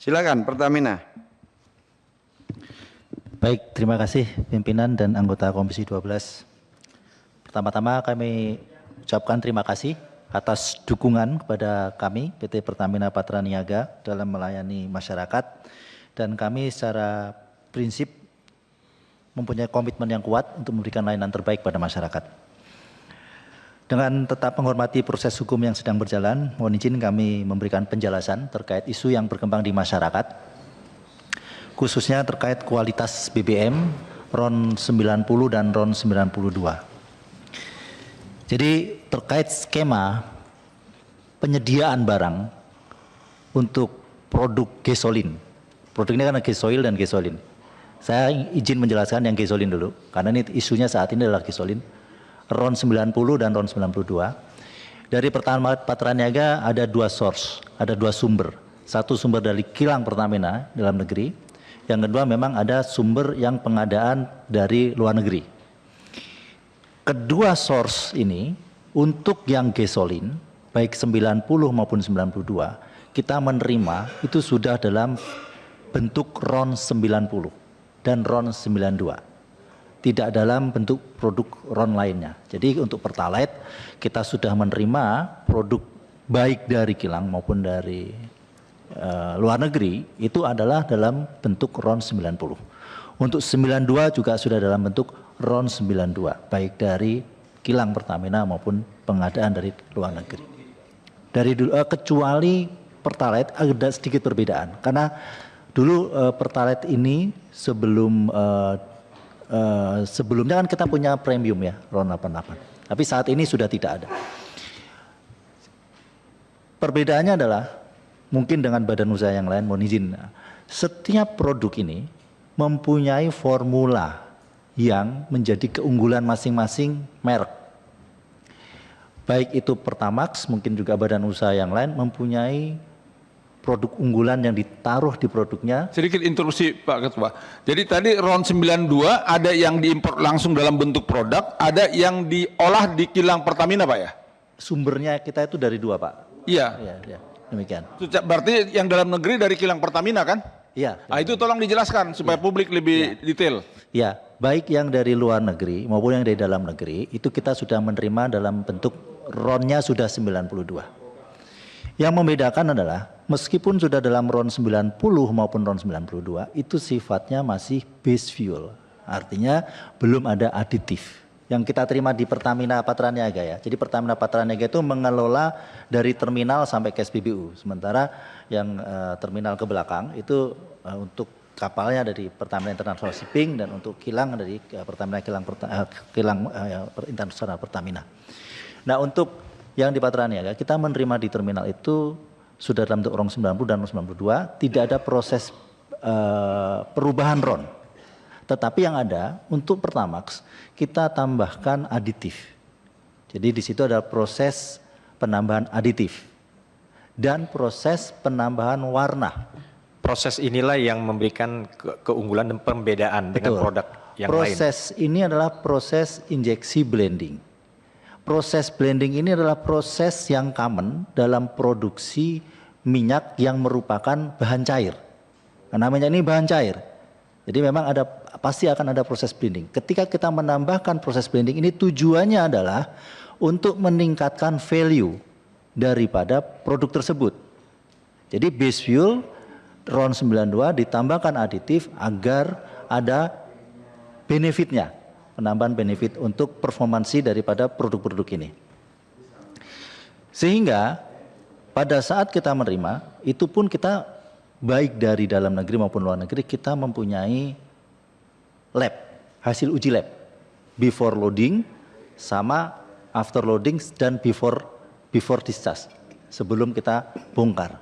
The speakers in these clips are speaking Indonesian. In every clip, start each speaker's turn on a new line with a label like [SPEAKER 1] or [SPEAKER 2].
[SPEAKER 1] Silakan Pertamina.
[SPEAKER 2] Baik, terima kasih pimpinan dan anggota Komisi 12. Pertama-tama kami ucapkan terima kasih atas dukungan kepada kami PT Pertamina Patraniaga dalam melayani masyarakat, dan kami secara prinsip mempunyai komitmen yang kuat untuk memberikan layanan terbaik pada masyarakat. Dengan tetap menghormati proses hukum yang sedang berjalan, mohon izin kami memberikan penjelasan terkait isu yang berkembang di masyarakat, khususnya terkait kualitas BBM RON 90 dan RON 92. Jadi terkait skema penyediaan barang untuk produk gasolin. Produk ini kan gasoil dan gasolin. Saya izin menjelaskan yang gasolin dulu, karena ini isunya saat ini adalah gasolin. RON 90 dan RON 92. Dari Pertamina Patraniaga ada dua source, ada dua sumber. Satu sumber dari kilang Pertamina dalam negeri, yang kedua memang ada sumber yang pengadaan dari luar negeri. Kedua source ini untuk yang gasolin, baik 90 maupun 92, kita menerima itu sudah dalam bentuk RON 90 dan RON 92. Tidak dalam bentuk produk RON lainnya. Jadi untuk Pertalite kita sudah menerima produk baik dari kilang maupun dari luar negeri itu adalah dalam bentuk RON 90. Untuk 92 juga sudah dalam bentuk RON 92 baik dari kilang Pertamina maupun pengadaan dari luar negeri. Dari kecuali Pertalite ada sedikit perbedaan, karena dulu Pertalite ini sebelumnya kan kita punya premium ya, RON 88. Tapi saat ini sudah tidak ada. Perbedaannya adalah mungkin dengan badan usaha yang lain, mohon izin. Setiap produk ini mempunyai formula yang menjadi keunggulan masing-masing merek. Baik itu Pertamax, mungkin juga badan usaha yang lain mempunyai produk unggulan yang ditaruh di produknya.
[SPEAKER 1] Sedikit interupsi Pak Ketua. Jadi tadi RON 92 ada yang diimpor langsung dalam bentuk produk, ada yang diolah di kilang Pertamina Pak ya?
[SPEAKER 2] Sumbernya kita itu dari dua Pak.
[SPEAKER 1] Iya.
[SPEAKER 2] Ya, demikian.
[SPEAKER 1] Berarti yang dalam negeri dari kilang Pertamina kan?
[SPEAKER 2] Iya.
[SPEAKER 1] Nah, itu tolong dijelaskan supaya publik lebih detail.
[SPEAKER 2] Ya, baik yang dari luar negeri maupun yang dari dalam negeri itu kita sudah menerima dalam bentuk RON-nya sudah 92. Yang membedakan adalah meskipun sudah dalam RON 90 maupun RON 92 itu sifatnya masih base fuel. Artinya belum ada aditif. Yang kita terima di Pertamina Patraniaga ya. Jadi Pertamina Patraniaga itu mengelola dari terminal sampai ke SPBU. Sementara yang terminal ke belakang itu untuk kapalnya dari Pertamina International Shipping dan untuk kilang dari Pertamina Kilang Internasional Pertamina. Nah, untuk yang di Patraniaga kita menerima di terminal itu sudah dalam bentuk RON 90 dan RON 92, tidak ada proses perubahan RON. Tetapi yang ada untuk Pertamax kita tambahkan aditif. Jadi di situ ada proses penambahan aditif dan proses penambahan warna.
[SPEAKER 3] Proses inilah yang memberikan keunggulan dan pembedaan dengan produk yang lain.
[SPEAKER 2] Proses ini adalah proses injeksi blending. Proses blending ini adalah proses yang common dalam produksi minyak yang merupakan bahan cair. Karena minyak ini bahan cair. Jadi memang pasti akan ada proses blending. Ketika kita menambahkan proses blending ini tujuannya adalah untuk meningkatkan value daripada produk tersebut. Jadi base fuel RON 92 ditambahkan aditif agar ada benefitnya. Penambahan benefit untuk performansi daripada produk-produk ini. Sehingga pada saat kita menerima, itu pun kita baik dari dalam negeri maupun luar negeri, kita mempunyai lab, hasil uji lab. Before loading, sama after loading, dan before discharge. Sebelum kita bongkar.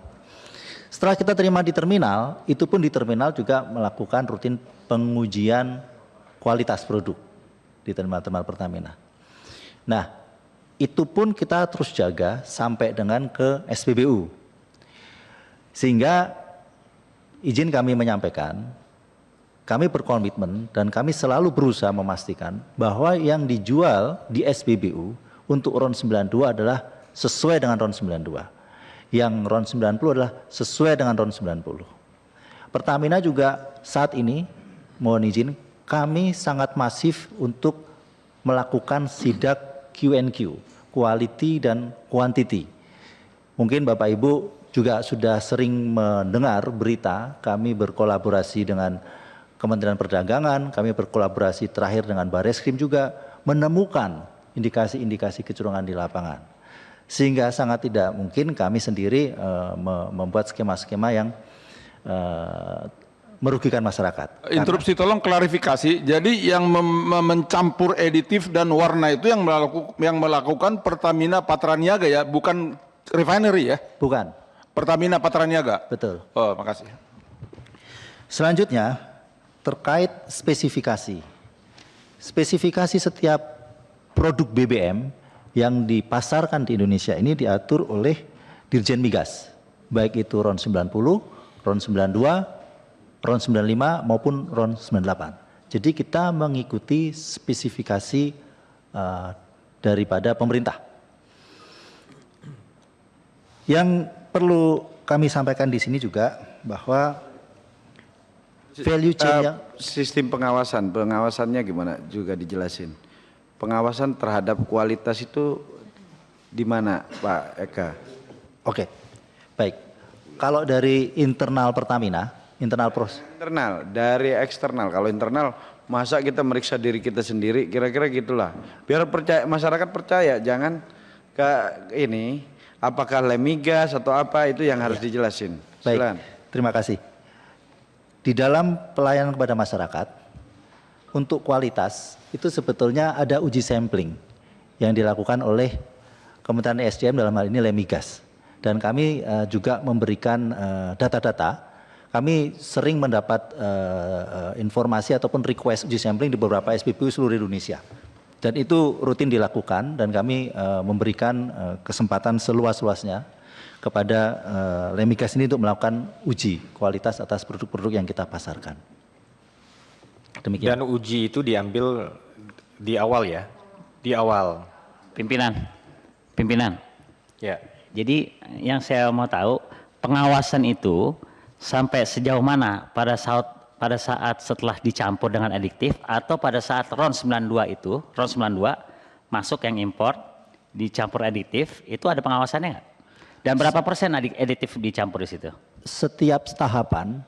[SPEAKER 2] Setelah kita terima di terminal, itu pun di terminal juga melakukan rutin pengujian kualitas produk di terminal Pertamina. Nah, itu pun kita terus jaga sampai dengan ke SPBU. Sehingga izin kami menyampaikan, kami berkomitmen dan kami selalu berusaha memastikan bahwa yang dijual di SPBU untuk RON 92 adalah sesuai dengan RON 92. Yang RON 90 adalah sesuai dengan RON 90. Pertamina juga saat ini, mohon izin, kami sangat masif untuk melakukan sidak Q&Q, quality dan quantity. Mungkin Bapak Ibu juga sudah sering mendengar berita, kami berkolaborasi dengan Kementerian Perdagangan, kami berkolaborasi terakhir dengan Bareskrim juga menemukan indikasi-indikasi kecurangan di lapangan. Sehingga sangat tidak mungkin kami sendiri membuat skema-skema yang merugikan masyarakat.
[SPEAKER 1] Interupsi tolong klarifikasi. Jadi yang mencampur aditif dan warna itu yang melakukan Pertamina Patraniaga ya, bukan refinery ya?
[SPEAKER 2] Bukan.
[SPEAKER 1] Pertamina Patraniaga.
[SPEAKER 2] Betul.
[SPEAKER 1] Oh, makasih.
[SPEAKER 2] Selanjutnya terkait spesifikasi. Spesifikasi setiap produk BBM yang dipasarkan di Indonesia ini diatur oleh Dirjen Migas. Baik itu RON 90, RON 92, RON 95 maupun RON 98. Jadi kita mengikuti spesifikasi daripada pemerintah. Yang perlu kami sampaikan di sini juga bahwa value chain
[SPEAKER 4] sistem pengawasannya gimana juga dijelasin. Pengawasan terhadap kualitas itu di mana Pak Eka?
[SPEAKER 2] Oke, baik. Kalau dari internal Pertamina, internal proses.
[SPEAKER 4] Internal, dari eksternal. Kalau internal, masa kita meriksa diri kita sendiri, kira-kira gitulah. Biar percaya, masyarakat percaya, jangan ke ini, apakah lemigas atau apa, itu yang harus dijelasin.
[SPEAKER 2] Baik,
[SPEAKER 4] Silakan.
[SPEAKER 2] terima kasih. Di dalam pelayanan kepada masyarakat, untuk kualitas, itu sebetulnya ada uji sampling yang dilakukan oleh Kementerian SDM dalam hal ini Lemigas. Dan kami juga memberikan data-data. Kami sering mendapat informasi ataupun request uji sampling di beberapa SPBU seluruh Indonesia. Dan itu rutin dilakukan dan kami memberikan kesempatan seluas-luasnya kepada Lemigas ini untuk melakukan uji kualitas atas produk-produk yang kita pasarkan. Demikian.
[SPEAKER 3] Dan uji itu diambil di awal ya, di awal.
[SPEAKER 5] Pimpinan.
[SPEAKER 3] Ya.
[SPEAKER 5] Jadi yang saya mau tahu pengawasan itu sampai sejauh mana pada saat setelah dicampur dengan adiktif atau pada saat RON 92 itu, RON 92 masuk yang impor dicampur adiktif, itu ada pengawasannya nggak? Dan berapa persen adiktif dicampur di situ?
[SPEAKER 2] Setiap tahapan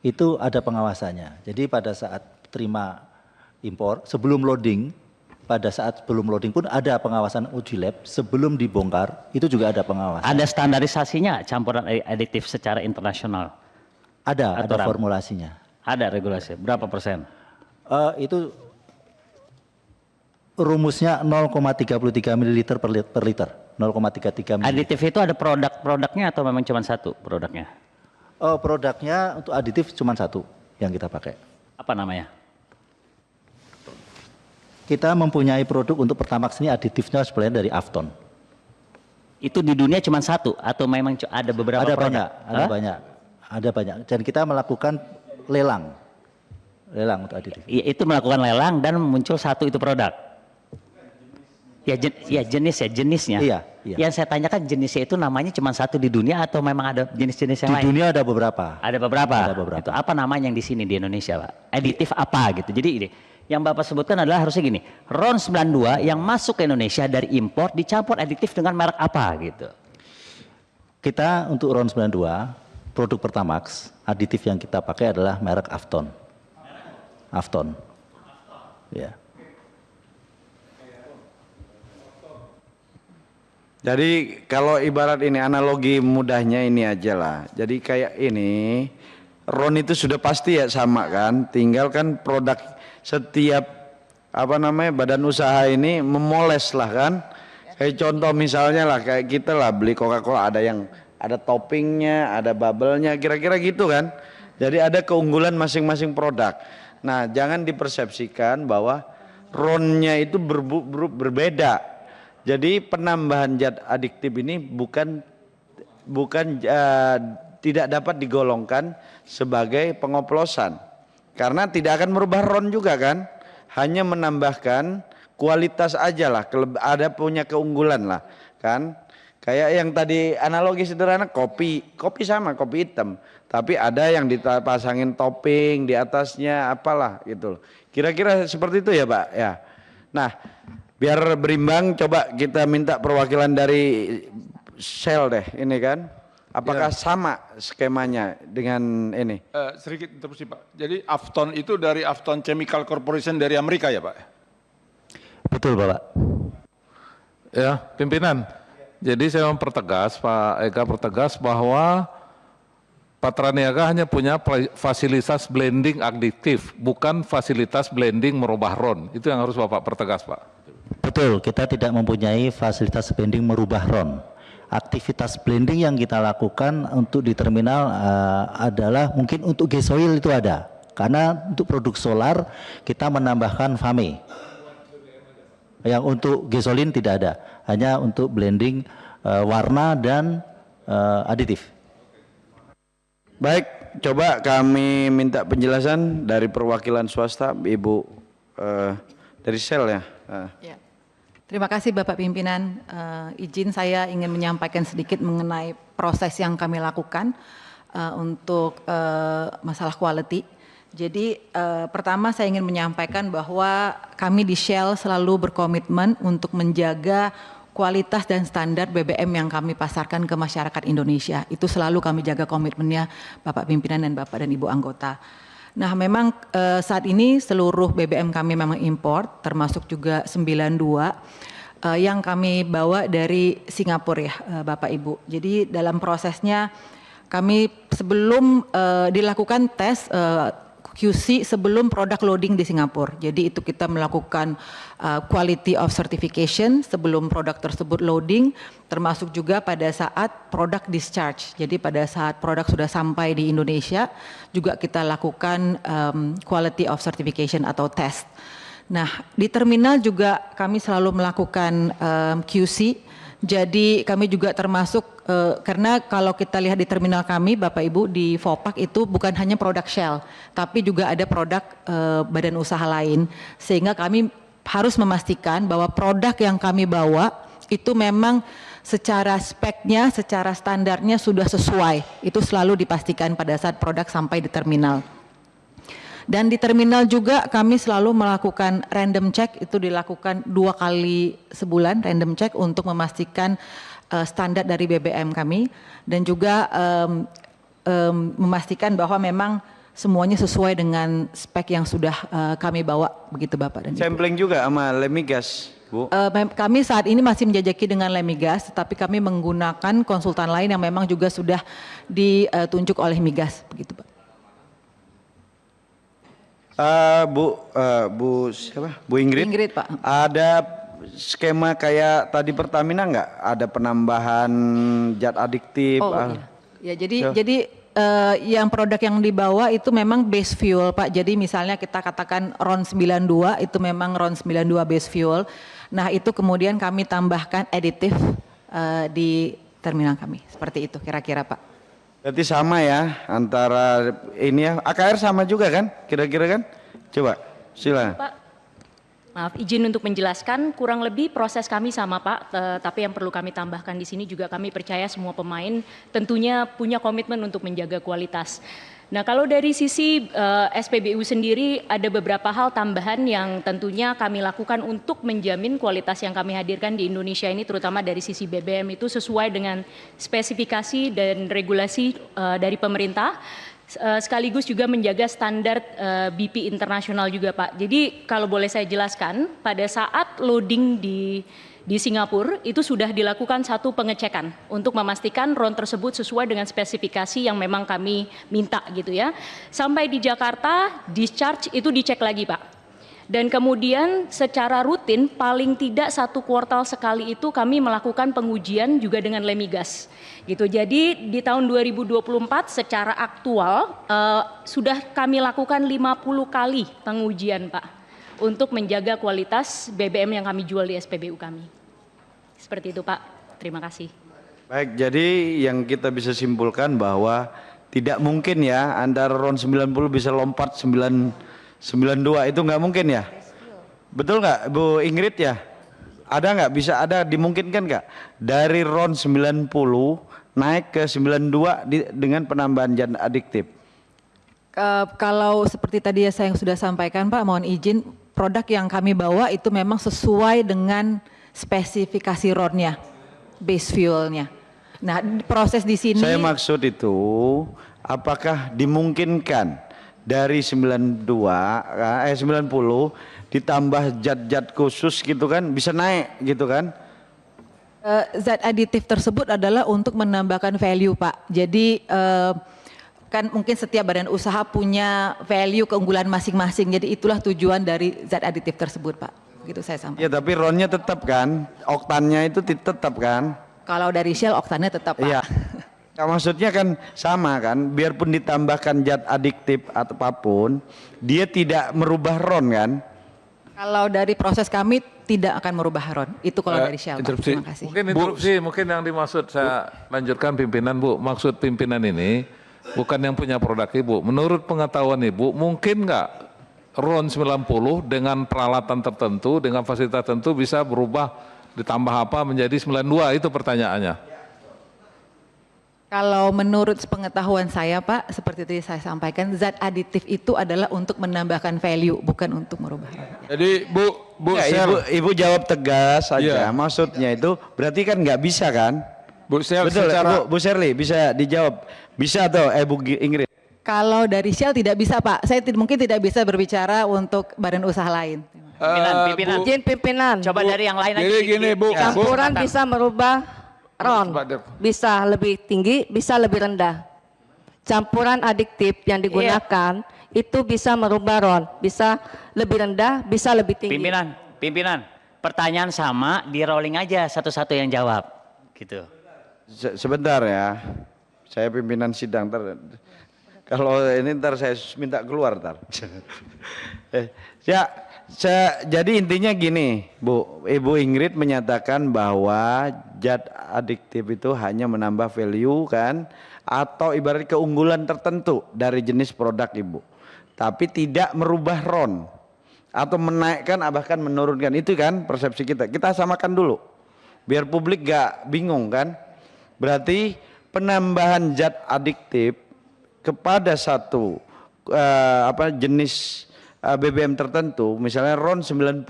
[SPEAKER 2] itu ada pengawasannya. Jadi pada saat terima impor, sebelum loading, pada saat sebelum loading pun ada pengawasan uji lab, sebelum dibongkar itu juga ada pengawasan.
[SPEAKER 5] Ada standarisasinya campuran adiktif secara internasional?
[SPEAKER 2] Ada
[SPEAKER 5] Aturan.
[SPEAKER 2] formulasinya.
[SPEAKER 5] Ada regulasi, berapa persen?
[SPEAKER 2] Itu rumusnya 0,33 ml per liter. 0,33 ml.
[SPEAKER 5] Aditif itu ada produknya atau memang cuma satu produknya?
[SPEAKER 2] Produknya untuk aditif cuma satu yang kita pakai.
[SPEAKER 5] Apa namanya?
[SPEAKER 2] Kita mempunyai produk untuk Pertamax ini aditifnya sebenarnya dari Afton.
[SPEAKER 5] Itu di dunia cuma satu atau memang ada beberapa
[SPEAKER 2] Ada
[SPEAKER 5] produk?
[SPEAKER 2] banyak, ada banyak. Dan kita melakukan lelang untuk aditif.
[SPEAKER 5] Ya, itu melakukan lelang dan muncul satu itu produk. Ya, jenisnya.
[SPEAKER 2] Iya.
[SPEAKER 5] Yang saya tanyakan jenisnya itu namanya cuma satu di dunia atau memang ada jenis-jenis yang
[SPEAKER 2] Di
[SPEAKER 5] lain?
[SPEAKER 2] dunia ada beberapa.
[SPEAKER 5] Ada beberapa.
[SPEAKER 2] Ada beberapa.
[SPEAKER 5] Itu apa namanya yang di sini di Indonesia, Pak? Aditif apa gitu. Jadi ini yang Bapak sebutkan adalah harusnya gini. RON 92 yang masuk ke Indonesia dari impor dicampur aditif dengan merek apa gitu.
[SPEAKER 2] Kita untuk RON 92 produk Pertamax aditif yang kita pakai adalah merek Afton. Afton. Ya.
[SPEAKER 4] Jadi kalau ibarat ini analogi mudahnya ini aja lah. Jadi kayak ini, RON itu sudah pasti ya sama kan. Tinggal kan produk setiap badan usaha ini memoles lah kan. Kayak contoh misalnya lah kayak kita lah beli Coca-Cola ada yang ada toppingnya, ada bubble-nya, kira-kira gitu kan. Jadi ada keunggulan masing-masing produk. Nah jangan dipersepsikan bahwa RON-nya itu berbeda. Jadi penambahan zat adiktif ini tidak dapat digolongkan sebagai pengoplosan karena tidak akan merubah RON juga kan, hanya menambahkan kualitas aja lah, ada punya keunggulan lah kan. Kayak yang tadi analogi sederhana kopi sama kopi hitam, tapi ada yang dipasangin topping di atasnya apalah gitu. Kira-kira seperti itu ya Pak ya. Nah, biar berimbang coba kita minta perwakilan dari Shell deh ini kan. Apakah sama skemanya dengan ini?
[SPEAKER 1] Sedikit interupsi Pak. Jadi Afton itu dari Afton Chemical Corporation dari Amerika ya Pak?
[SPEAKER 2] Betul Bapak.
[SPEAKER 6] Ya, pimpinan. Jadi saya mempertegas, Pak Eka pertegas bahwa Patraniaga hanya punya fasilitas blending additif, bukan fasilitas blending merubah RON. Itu yang harus Bapak pertegas, Pak.
[SPEAKER 2] Betul, kita tidak mempunyai fasilitas blending merubah RON. Aktivitas blending yang kita lakukan untuk di terminal adalah mungkin untuk gasoil itu ada. Karena untuk produk solar kita menambahkan FAME. Yang untuk gasolin tidak ada, hanya untuk blending warna dan aditif.
[SPEAKER 4] Baik, coba kami minta penjelasan dari perwakilan swasta, Ibu dari Shell ya.
[SPEAKER 7] Ya. Terima kasih Bapak Pimpinan. Izin saya ingin menyampaikan sedikit mengenai proses yang kami lakukan untuk masalah quality. Jadi pertama saya ingin menyampaikan bahwa kami di Shell selalu berkomitmen untuk menjaga kualitas dan standar BBM yang kami pasarkan ke masyarakat Indonesia. Itu selalu kami jaga komitmennya Bapak Pimpinan dan Bapak dan Ibu anggota. Nah memang saat ini seluruh BBM kami memang import, termasuk juga 92 yang kami bawa dari Singapura ya Bapak Ibu. Jadi dalam prosesnya kami sebelum dilakukan tes QC sebelum produk loading di Singapura. Jadi itu kita melakukan quality of certification sebelum produk tersebut loading, termasuk juga pada saat produk discharge. Jadi pada saat produk sudah sampai di Indonesia, juga kita lakukan quality of certification atau test. Nah, di terminal juga kami selalu melakukan QC. Jadi kami juga termasuk karena kalau kita lihat di terminal kami Bapak Ibu di Vopak itu bukan hanya produk Shell, tapi juga ada produk badan usaha lain, sehingga kami harus memastikan bahwa produk yang kami bawa itu memang secara speknya, secara standarnya sudah sesuai. Itu selalu dipastikan pada saat produk sampai di terminal. Dan di terminal juga kami selalu melakukan random check, itu dilakukan 2 kali sebulan random check untuk memastikan standar dari BBM kami dan juga memastikan bahwa memang semuanya sesuai dengan spek yang sudah kami bawa, begitu Bapak dan Ibu.
[SPEAKER 4] Sampling juga sama Lemigas, Bu.
[SPEAKER 7] Kami saat ini masih menjajaki dengan Lemigas, tetapi kami menggunakan konsultan lain yang memang juga sudah ditunjuk oleh Migas, begitu Pak.
[SPEAKER 4] Bu siapa? Bu Ingrid.
[SPEAKER 7] Ingrid Pak.
[SPEAKER 4] Ada skema kayak tadi Pertamina nggak? Ada penambahan zat adiktif?
[SPEAKER 7] Oh iya. Ya jadi yang produk yang dibawa itu memang base fuel Pak. Jadi misalnya kita katakan RON 92 itu memang RON 92 base fuel. Nah itu kemudian kami tambahkan aditif di terminal kami. Seperti itu kira-kira Pak.
[SPEAKER 4] Berarti sama ya antara ini ya, AKR sama juga kan kira-kira kan? Coba silakan.
[SPEAKER 8] Pak, maaf izin untuk menjelaskan, kurang lebih proses kami sama Pak, tapi yang perlu kami tambahkan di sini juga kami percaya semua pemain tentunya punya komitmen untuk menjaga kualitas. Nah kalau dari sisi SPBU sendiri ada beberapa hal tambahan yang tentunya kami lakukan untuk menjamin kualitas yang kami hadirkan di Indonesia ini terutama dari sisi BBM itu sesuai dengan spesifikasi dan regulasi dari pemerintah sekaligus juga menjaga standar BP internasional juga Pak. Jadi kalau boleh saya jelaskan pada saat loading di Singapura itu sudah dilakukan satu pengecekan untuk memastikan RON tersebut sesuai dengan spesifikasi yang memang kami minta gitu ya. Sampai di Jakarta discharge itu dicek lagi Pak. Dan kemudian secara rutin paling tidak 1 kuartal sekali itu kami melakukan pengujian juga dengan Lemigas. Gitu. Jadi di tahun 2024 secara aktual sudah kami lakukan 50 kali pengujian Pak. Untuk menjaga kualitas BBM yang kami jual di SPBU kami. Seperti itu Pak, terima kasih.
[SPEAKER 4] Baik, jadi yang kita bisa simpulkan bahwa tidak mungkin ya antara RON 90 bisa lompat 92 itu nggak mungkin ya? Betul nggak Bu Ingrid ya? Ada nggak, bisa ada dimungkinkan nggak? Dari RON 90 naik ke 92 dengan penambahan zat adiktif?
[SPEAKER 7] Kalau seperti tadi saya sudah sampaikan Pak, mohon izin, produk yang kami bawa itu memang sesuai dengan spesifikasi RON-nya, base fuel-nya. Nah, proses di sini.
[SPEAKER 4] Saya maksud itu, apakah dimungkinkan dari 90 ditambah zat-zat khusus gitu kan, bisa naik gitu kan?
[SPEAKER 7] Zat aditif tersebut adalah untuk menambahkan value Pak. Jadi kan mungkin setiap badan usaha punya value keunggulan masing-masing. Jadi itulah tujuan dari zat aditif tersebut Pak. Gitu saya sampaikan.
[SPEAKER 4] Ya tapi RON-nya tetap kan, oktannya itu tetap kan?
[SPEAKER 7] Kalau dari Shell oktannya tetap Pak.
[SPEAKER 4] Iya. Nah, maksudnya kan sama kan, biarpun ditambahkan zat adiktif atau apapun, dia tidak merubah RON kan?
[SPEAKER 7] Kalau dari proses kami tidak akan merubah RON. Itu kalau dari Shell Pak.
[SPEAKER 6] Interupsi.
[SPEAKER 7] Terima kasih.
[SPEAKER 6] Mungkin interupsi, mungkin yang dimaksud saya lanjutkan pimpinan Bu. Maksud pimpinan ini bukan yang punya produk Ibu. Menurut pengetahuan Ibu, mungkin nggak RON 90 dengan peralatan tertentu, dengan fasilitas tertentu bisa berubah ditambah apa menjadi 92? Itu pertanyaannya.
[SPEAKER 7] Kalau menurut pengetahuan saya Pak, seperti tadi saya sampaikan, zat aditif itu adalah untuk menambahkan value, bukan untuk merubah RON.
[SPEAKER 1] Jadi Bu
[SPEAKER 4] Ya,
[SPEAKER 1] Shell,
[SPEAKER 4] ibu jawab tegas
[SPEAKER 1] Iya.
[SPEAKER 4] saja. Maksudnya itu berarti kan nggak bisa kan?
[SPEAKER 1] Bu Shell
[SPEAKER 4] Betul,
[SPEAKER 1] secara
[SPEAKER 4] Bu Shirley bisa dijawab. Bisa atau Bu Ingrid?
[SPEAKER 7] Kalau dari Shell tidak bisa Pak, saya mungkin tidak bisa berbicara untuk badan usaha lain.
[SPEAKER 8] Pimpinan.
[SPEAKER 9] Izin pimpinan.
[SPEAKER 8] Coba dari yang lain aja.
[SPEAKER 1] jadi gini Bu,
[SPEAKER 9] Campuran bisa merubah RON.
[SPEAKER 1] Pak Dir.
[SPEAKER 9] Bisa lebih tinggi, bisa lebih rendah. Campuran adiktif yang digunakan itu bisa merubah RON. Bisa lebih rendah, bisa lebih tinggi.
[SPEAKER 5] Pimpinan, pertanyaan sama, di rolling aja satu-satu yang jawab, gitu.
[SPEAKER 4] Sebentar ya, saya pimpinan sidang. Kalau ini ntar saya minta keluar ntar. Jadi intinya gini, Ibu Ingrid menyatakan bahwa zat adiktif itu hanya menambah value kan, atau ibarat keunggulan tertentu dari jenis produk Ibu, tapi tidak merubah RON atau menaikkan bahkan menurunkan. Itu kan persepsi kita. Kita samakan dulu, biar publik gak bingung kan. Berarti penambahan zat adiktif kepada satu jenis BBM tertentu, misalnya RON 90,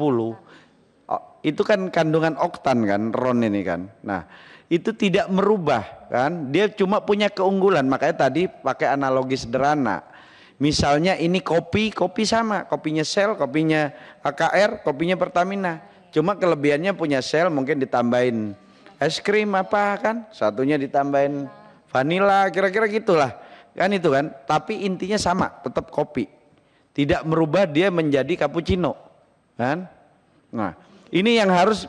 [SPEAKER 4] itu kan kandungan oktan kan, RON ini kan. Nah, itu tidak merubah kan, dia cuma punya keunggulan. Makanya tadi pakai analogi sederhana. Misalnya ini kopi sama, kopinya Shell, kopinya AKR, kopinya Pertamina. Cuma kelebihannya punya Shell mungkin ditambahin es krim apa kan, satunya ditambahin vanila, kira-kira gitulah. Kan itu kan, tapi intinya sama, tetap kopi. Tidak merubah dia menjadi cappuccino, kan? Nah, ini yang harus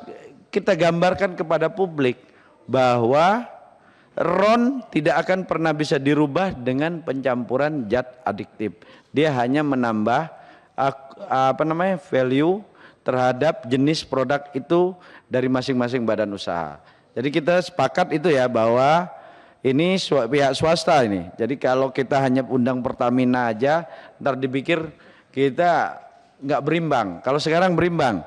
[SPEAKER 4] kita gambarkan kepada publik bahwa RON tidak akan pernah bisa dirubah dengan pencampuran zat adiktif. Dia hanya menambah value terhadap jenis produk itu dari masing-masing badan usaha. Jadi kita sepakat itu ya bahwa ini pihak swasta ini. Jadi kalau kita hanya undang Pertamina aja, ntar dipikir kita nggak berimbang. Kalau sekarang berimbang.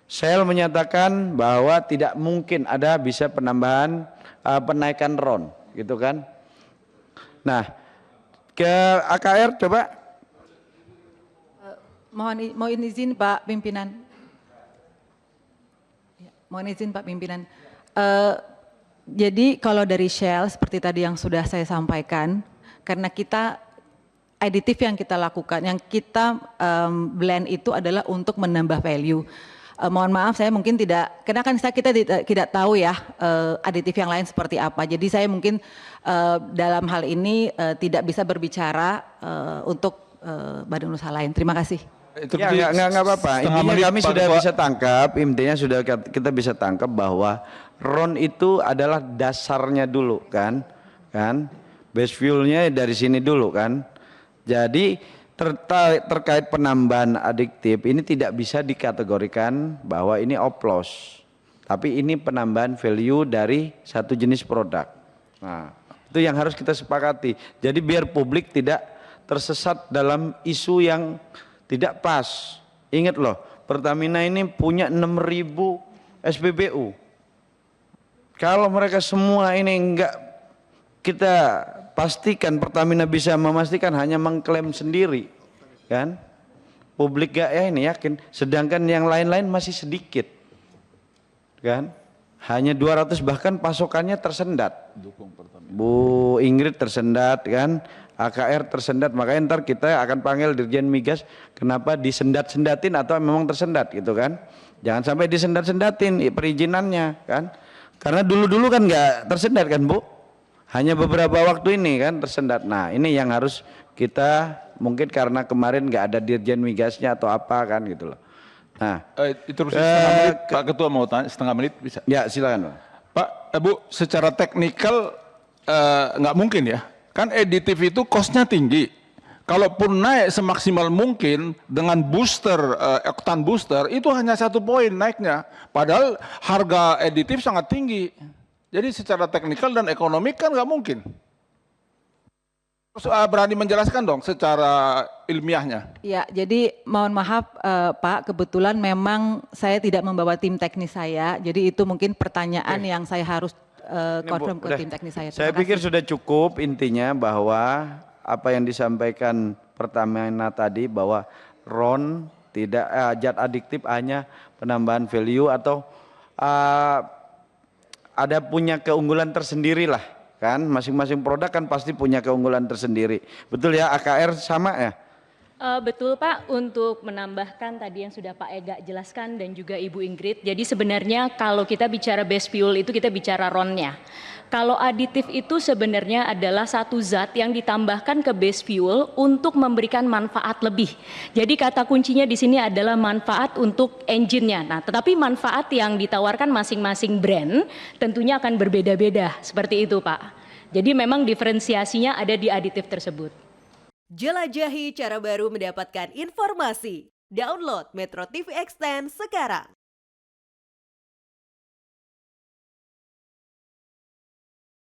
[SPEAKER 4] Shell menyatakan bahwa tidak mungkin ada bisa penambahan penaikan RON, gitu kan? Nah, ke AKR coba.
[SPEAKER 7] Mohon izin Pak Pimpinan. Mohon izin Pak Pimpinan. Jadi kalau dari Shell seperti tadi yang sudah saya sampaikan, karena kita aditif yang kita lakukan, yang kita blend itu adalah untuk menambah value. Mohon maaf saya mungkin tidak, karena kan kita tidak tahu ya aditif yang lain seperti apa. Jadi saya mungkin dalam hal ini tidak bisa berbicara untuk badan usaha lain. Terima kasih.
[SPEAKER 4] Ya nggak apa-apa. Intinya kami sudah bisa tangkap. Intinya sudah kita bisa tangkap bahwa RON itu adalah dasarnya dulu kan, base fuelnya dari sini dulu kan. Jadi terkait penambahan adiktif ini tidak bisa dikategorikan bahwa ini oplos, tapi ini penambahan value dari satu jenis produk. Nah, itu yang harus kita sepakati. Jadi biar publik tidak tersesat dalam isu yang tidak pas. Ingat loh, Pertamina ini punya 6.000 SPBU. Kalau mereka semua ini enggak kita pastikan Pertamina bisa memastikan hanya mengklaim sendiri, kan? Publik gak ya ini yakin, sedangkan yang lain-lain masih sedikit, kan? Hanya 200 bahkan pasokannya tersendat. Bu Ingrid tersendat kan, AKR tersendat, makanya ntar kita akan panggil Dirjen Migas kenapa disendat-sendatin atau memang tersendat gitu kan. Jangan sampai disendat-sendatin perizinannya kan. Karena dulu-dulu kan nggak tersendat kan Bu. Hanya beberapa waktu ini kan tersendat. Nah ini yang harus kita mungkin karena kemarin nggak ada Dirjen Migasnya atau apa kan gitu loh. Nah
[SPEAKER 1] Itu setengah menit, Pak Ketua mau tanya setengah menit bisa?
[SPEAKER 4] ya silakan Pak.
[SPEAKER 1] Bu, secara teknikal nggak mungkin ya. Kan aditif itu cost-nya tinggi. Kalaupun naik semaksimal mungkin dengan booster, oktan booster, itu hanya 1 poin naiknya. Padahal harga aditif sangat tinggi. Jadi secara teknikal dan ekonomi kan nggak mungkin. Terus berani menjelaskan dong secara ilmiahnya.
[SPEAKER 7] Ya, jadi mohon maaf Pak, kebetulan memang saya tidak membawa tim teknis saya, jadi itu mungkin pertanyaan yang saya harus confirm ke tim teknis saya.
[SPEAKER 4] Saya
[SPEAKER 7] Terima
[SPEAKER 4] pikir
[SPEAKER 7] kasih.
[SPEAKER 4] sudah cukup intinya bahwa apa yang disampaikan Pertamina tadi bahwa RON tidak zat adiktif hanya penambahan value atau ada punya keunggulan tersendiri lah kan, masing-masing produk kan pasti punya keunggulan tersendiri. Betul ya, AKR sama ya?
[SPEAKER 8] Betul Pak, untuk menambahkan tadi yang sudah Pak Ega jelaskan dan juga Ibu Ingrid. Jadi sebenarnya kalau kita bicara base fuel itu kita bicara RON-nya. Kalau aditif itu sebenarnya adalah satu zat yang ditambahkan ke base fuel untuk memberikan manfaat lebih. Jadi kata kuncinya di sini adalah manfaat untuk engine-nya. Nah, tetapi manfaat yang ditawarkan masing-masing brand tentunya akan berbeda-beda. Seperti itu Pak. Jadi memang diferensiasinya ada di aditif tersebut.
[SPEAKER 10] Jelajahi cara baru mendapatkan informasi. Download Metro TV Extend sekarang.